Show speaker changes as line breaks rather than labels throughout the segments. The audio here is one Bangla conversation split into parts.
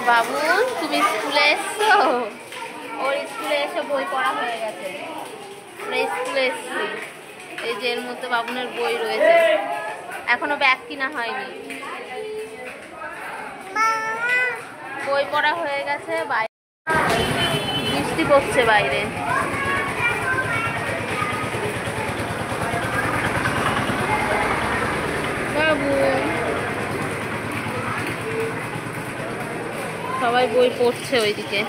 বাবুন তুমি স্কুলে এসছো? ওর স্কুলে এসে বই পড়া হয়ে গেছে। আমরা স্কুলে এসছি, এই যে এর মধ্যে বাবুনের বই রয়েছে, এখনো ব্যাগ কিনা হয়নি। বই পড়া হয়ে গেছে। বাইরে বৃষ্টি পড়ছে বাইরে। বাবু সবাই বই পড়ছে ওইদিকে।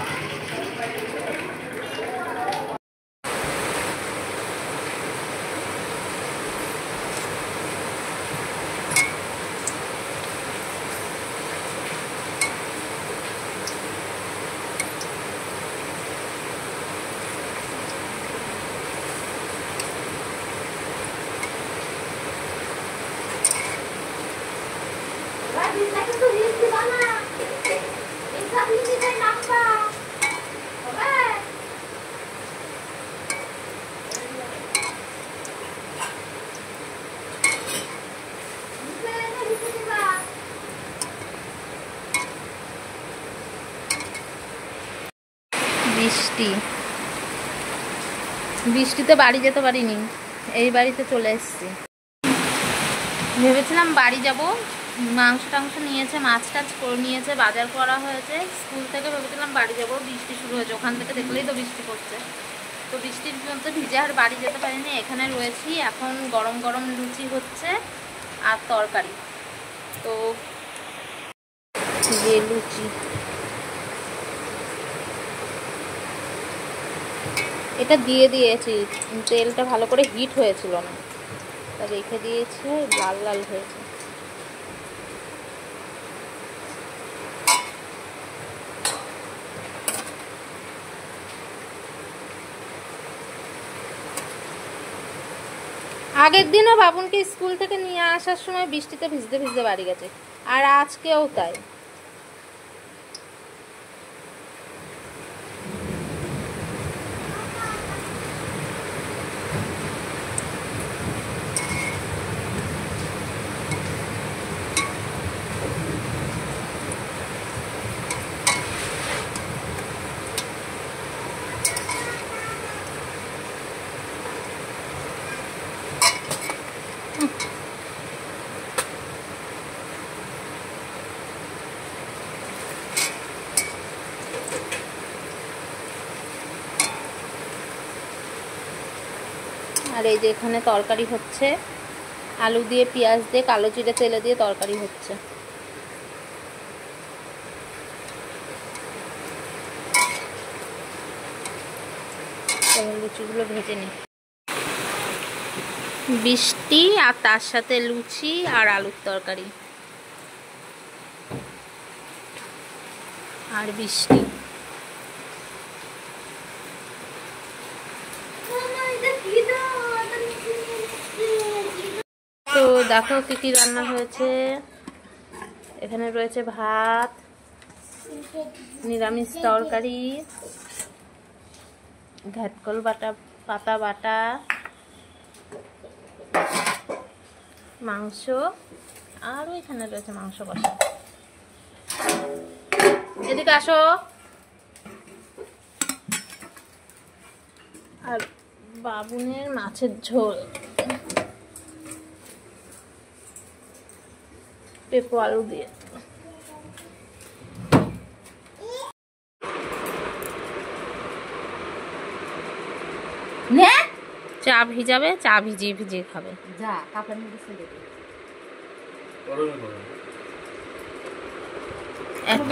বৃষ্টিতে বাড়ি যেতে পারিনি, এই বাড়িতে চলে এসেছি। ভেবেছিলাম বাড়ি যাব, মাংস টাংস নিয়েছে, মাছ টাছ নিয়েছে, বাজার করা হয়েছে। স্কুল থেকে ভেবেছিলাম বাড়ি যাব, বৃষ্টি শুরু হয়েছে। ওখান থেকে দেখলেই তো বৃষ্টি পড়ছে, তো বৃষ্টির মধ্যে ভিজে আর বাড়ি যেতে পারিনি। এখানে রয়েছি, এখন গরম গরম লুচি হচ্ছে আর তরকারি। তো যে লুচি, এটা দিয়ে দিয়েছি, তেলটা ভালো করে হিট হয়েছিল না, তা রেখে দিয়েছি, লাল লাল হয়েছে। আগের দিনও বাবুনকে স্কুল থেকে নিয়ে আসার সময় বৃষ্টিতে ভিজতে ভিজতে বাড়ি গেছে, আর আজকেও তাই। আর এই যে এখানে তরকারি হচ্ছে, আলু দিয়ে পেঁয়াজ দিয়ে কালো জিরে তেলে দিয়ে তরকারি হচ্ছে। লুচিগুলো ভেজে নিই। বৃষ্টি আর তার সাথে লুচি আর আলুর তরকারি আর বৃষ্টি। তো দেখো কি কি রান্না হয়েছে। এখানে রয়েছে ভাত, নিরামিষ তরকারি, ঘাটকল বাটা, পাতা বাটা, মাংস, আর ওইখানে রয়েছে মাংস কষা। এদিকে আসো। আর বাবুনের মাছের ঝোল, পেঁপো আলু দিয়ে। চা ভিজাবে, চা ভিজিয়ে ভিজিয়ে খাবে। যা কাপড় মধ্যে দেবে। এত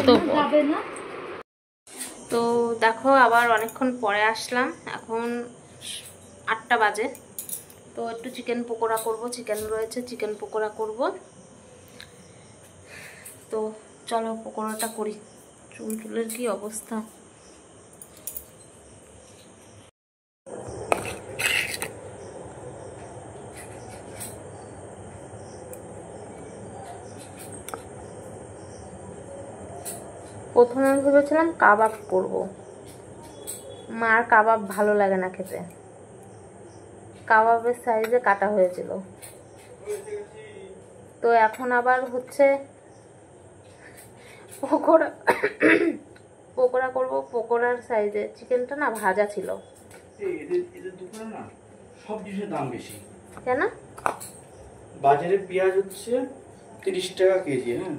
তো দেখো আবার অনেকক্ষণ পরে আসলাম, এখন 8টা বাজে। তো একটু চিকেন পকোড়া করব, চিকেন রয়েছে, চিকেন পকোড়া করব। তো চলো পকোড়াটা করি। চুলের কি অবস্থা। প্রথমে আমি ভেবেছিলাম কাবাব করব, মার কাবাব ভালো লাগে না খেতে, কাবাবের সাইজে কাটা হয়েছিল। তো এখন আবার হচ্ছে পকোড়া পকোড়া করবো, পকোড়ার সাইজে। চিকেনটা না ভাজা ছিল।
এদের দোকানে না সব জিনিসের দাম বেশি।
কেন?
বাজারে পেঁয়াজ হচ্ছে 30 টাকা কেজি, হ্যাঁ,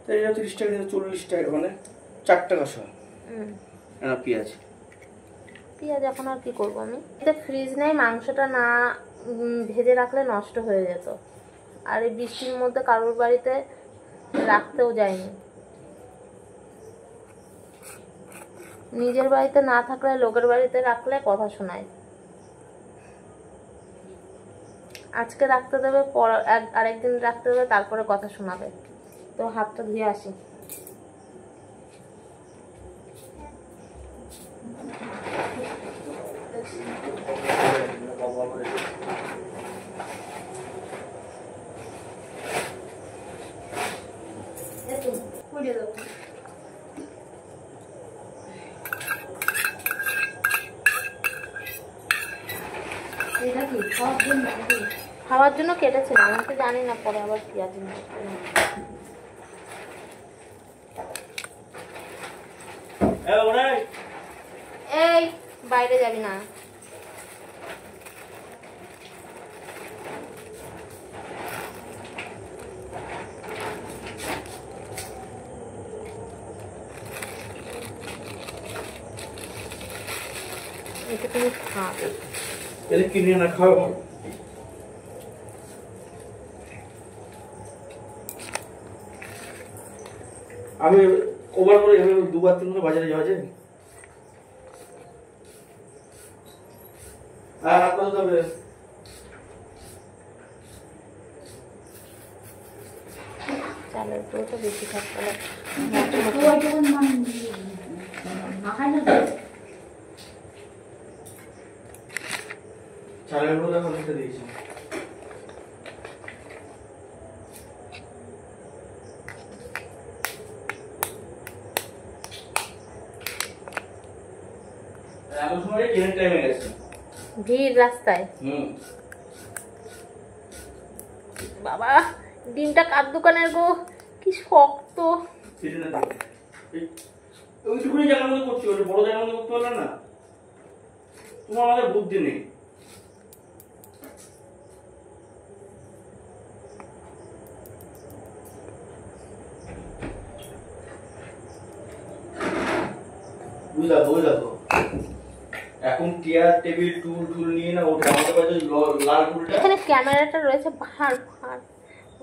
তাই এটা 30 টাকা 40 টাকা, মানে 4 টাকা শো পেঁয়াজ।
পেঁয়াজ এখন আর কি করবো আমি? এতে ফ্রিজ নেই, মাংসটা না ভেজে রাখলে নষ্ট হয়ে যেত। আর এই বৃষ্টির মধ্যে কারোর বাড়িতে রাখতেও যায়নি। নিজের বাড়িতে না থাকলে লোকের বাড়িতে রাখলে কথা শোনায়। আজকে রাখতে দেবে, আরেকদিন রাখতে দেবে, তারপরে কথা শোনাবে। তো হাতটা ধুয়ে আসি। খাওয়ার জন্য কেটেছিলাম, আমি তো জানি না পরে আবার পেঁয়াজ। এই বাইরে যাবি না। এটা তুমি খাবে,
এটা কিনে না খাও। আমি ওভার করে দুবার তিনবার বাজারে যাওয়া যায়। আর কত যাবে?
চালের পুরোটা বেশি থাকতে হবে।
চালের পুরোটা অনেকটা দিয়েছি। এমন সময় ট্রেনের টাইমে গেছে,
ভিড় রাস্তায়। বাবা ডিমটা কার দোকানের গো, কি শক্ত।
ওইটুকুনি জায়গার মধ্যে করছি, ওটা বড় জায়গার মধ্যে করতে পারলে না। তোমার আমাদের বুদ্ধি নেই। বুঝলাম এখন চেয়ার টেবিল টুল টুল নিয়ে না ওটা আমাদের কাছে লাল ফুলটা।
এখানে ক্যামেরাটা রয়েছে, ভার ভার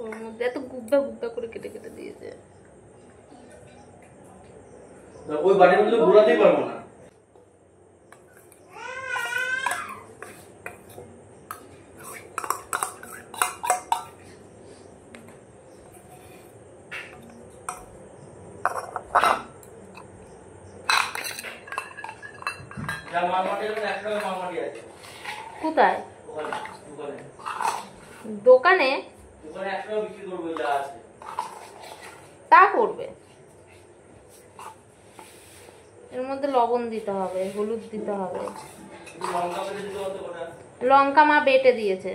ওর মধ্যে এত গুব্বা গুব্বা করে কেটে কেটে দিয়েছে।
ওই বাড়ির মধ্যে ঘোরাতেই পারবো না।
কোথায়? দোকানে তা করবে। এর মধ্যে লবণ দিতে হবে, হলুদ দিতে হবে, লঙ্কা মা বেটে দিয়েছে।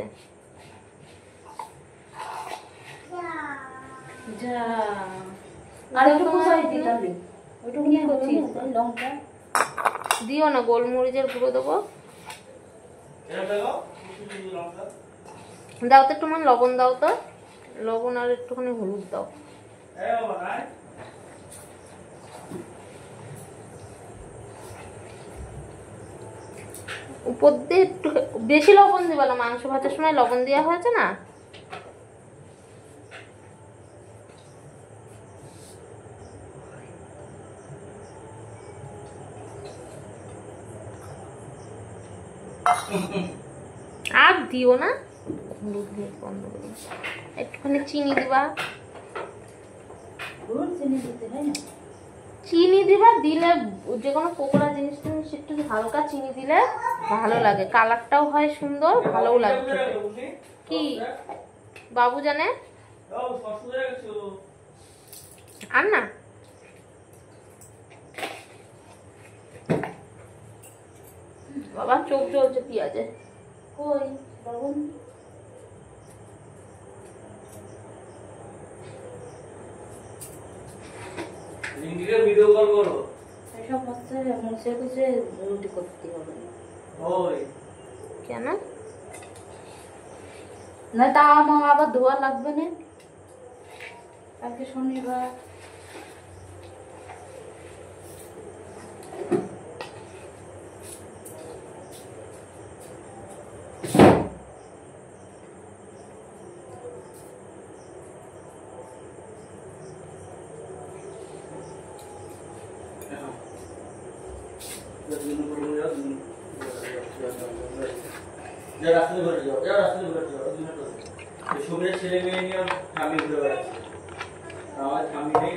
দিও না, গোলমরিচের গুঁড়ো দেবো। দাও তো একটুখানি লবণ, দাও তো লবণ, আর একটুখানি হলুদ দাও। উপর দিয়ে একটু বেশি লবণ দিবা না, মাংস ভাজার সময় লবণ দেওয়া হয়েছে না। আর দিও না, বন্ধ করে একটুখানি চিনি দিবা। চিনি দিবা, দিলে যে কোনো পকোড়া জিনিস একটু হালকা চিনি দিলে ভালো লাগে, কালারটাও হয় সুন্দর, ভালোও লাগে। কি বাবু জানে আর না। বাবা চোখ জ্বলছে পেঁয়াজে। কই লবণ?
রিঙ্কিকে ভিডিও কল করো।
এসব হচ্ছে মুছে কুছে রুটি করতে হবে।
ওই
কেন না তা আমার আবার ধোয়া লাগবে না, আজকে শনিবার।
ছেলে মেয়ে নিয়ে আমি ঘুরে বেড়াচ্ছি, আমার স্বামী নেই।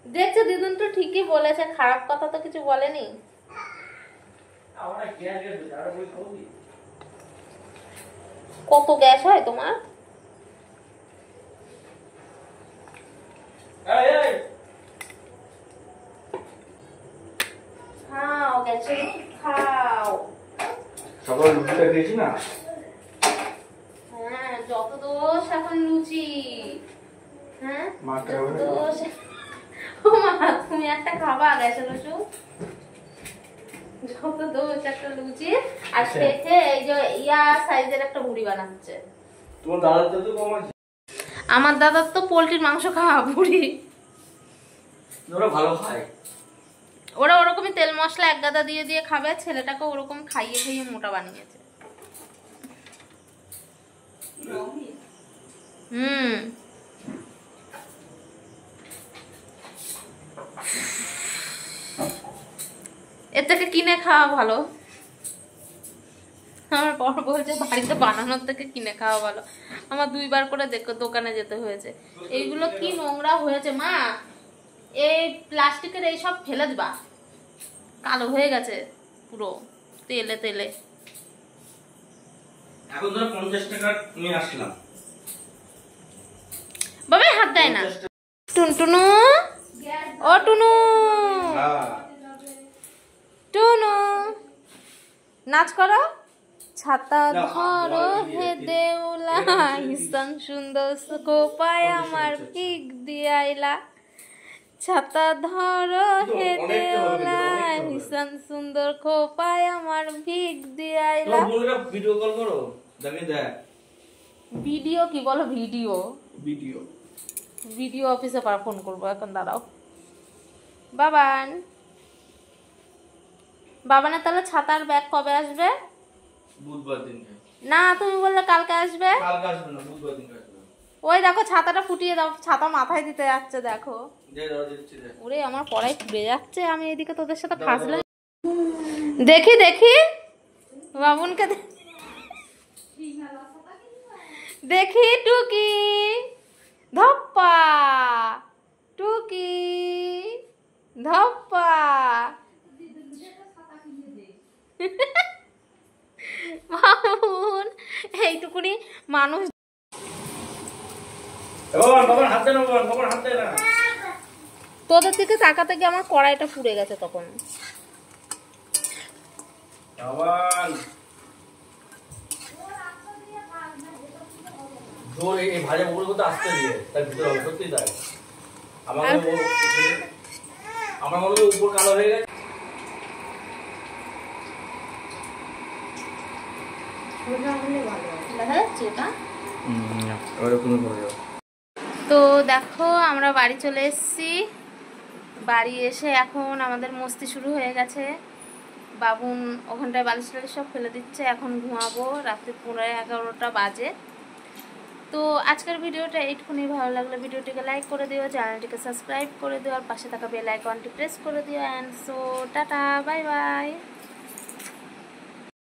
দেখছো দিদুন তো ঠিকই বলেছে, খারাপ কথা তো কিছু বলেনি। কত গ্যাস হয় তোমার? খাও গ্যাসে খাও।
সকালে রুটিটা খেয়েছি না।
হ্যাঁ যত দোষ এখন লুচি। হ্যাঁ যত দোষ। ও মা তুমি একটা খাবা গ্যাসে লুচু, যত দোষ একটা লুচি। আর খেতে এই যে ইয়া সাইজের একটা বুড়ি বানাচ্ছে।
তোমার দাদার তো কম আছে।
আমার দাদার তো পোল্ট্রির মাংস খাওয়া বুড়ি।
ওরা ভালো খায়,
ওরা ওরকমই তেল মশলা এক গাদা দিয়ে দিয়ে খাবে, ছেলেটাকে ওরকম খাইয়ে খাইয়ে মোটা বানিয়েছে। এর থেকে কিনে খাওয়া ভালো। আমার বর বলছে বাড়িতে বানানোর থেকে কিনে খাওয়া ভালো। আমার 2 বার করে দোকানে যেতে হয়েছে। এইগুলো কি নোংরা হয়েছে মা, এই প্লাস্টিকের এইসব ফেলে দিবা, কালো হয়ে গেছে পুরো তেলে তেলে।
এখন ধর 50 টাকা নিয়ে আসলাম।
বাবা হাত দেয় না। টুনটুনু ও টুনু, টুনু নাচ করো। ছাতা ধরো হে দেউলা, হিসান সুন্দর কোপায় আমার ভিক দিয়াইলা। ছাতা ধরো হে দেউলা, হিসান সুন্দর খোপায় আমার ভিক দিয়াইলা।
ভিডিও কল করো, দেখে দেখ।
ভিডিও কি বলো? ভিডিও
ভিডিও
ভিডিও অফিসে ফোন করবো এখন, দাঁড়াও। বাবান বাবানের তাহলে ছাতার ব্যাগ কবে আসবে?
বুধবার দিন।
না তুমি বললে কালকে আসবে।
কালকে আসবে না, বুধবার দিন আসবে।
ওই দেখো ছাতাটা ফুটিয়ে দাও, ছাতা মাথায় দিতে যাচ্ছে দেখো।
দিচ্ছি।
ওরে আমার পড়াই পুড়ে যাচ্ছে, আমি এদিকে তোদের সাথে ফাঁসলে। দেখি দেখি বাবুনকে দেখি। টুকি ধপ্পা, টুকি ধপ্পা। বাবুন এইটুকুনি মানুষ। তোদের দিকে তাকাতে গিয়ে আমার কড়াইটা পুড়ে গেছে তখন।
ভাজা বগুলো তো আসতে দিয়ে তার ভিতরে হবে, সত্যি তাই। আমার মনে হয় উপর কালো হয়ে গেছে।
তো দেখো আমরা বাড়ি চলে এসেছি। বাড়ি এসে এখন আমাদের মস্তি শুরু হয়ে গেছে। বাবুন ওখানটায় বালিশ টালিশ সব ফেলে দিচ্ছে, এখন ঘুমাবো। রাত্রি 11:30 বাজে। তো আজকের ভিডিওটা এইটুকুনি। ভালো লাগলে ভিডিওটিকে লাইক করে দিও, চ্যানেলটিকে সাবস্ক্রাইব করে দিও, আর পাশে থাকা বেল আইকনটি প্রেস করে দিও। And so tata, bye bye.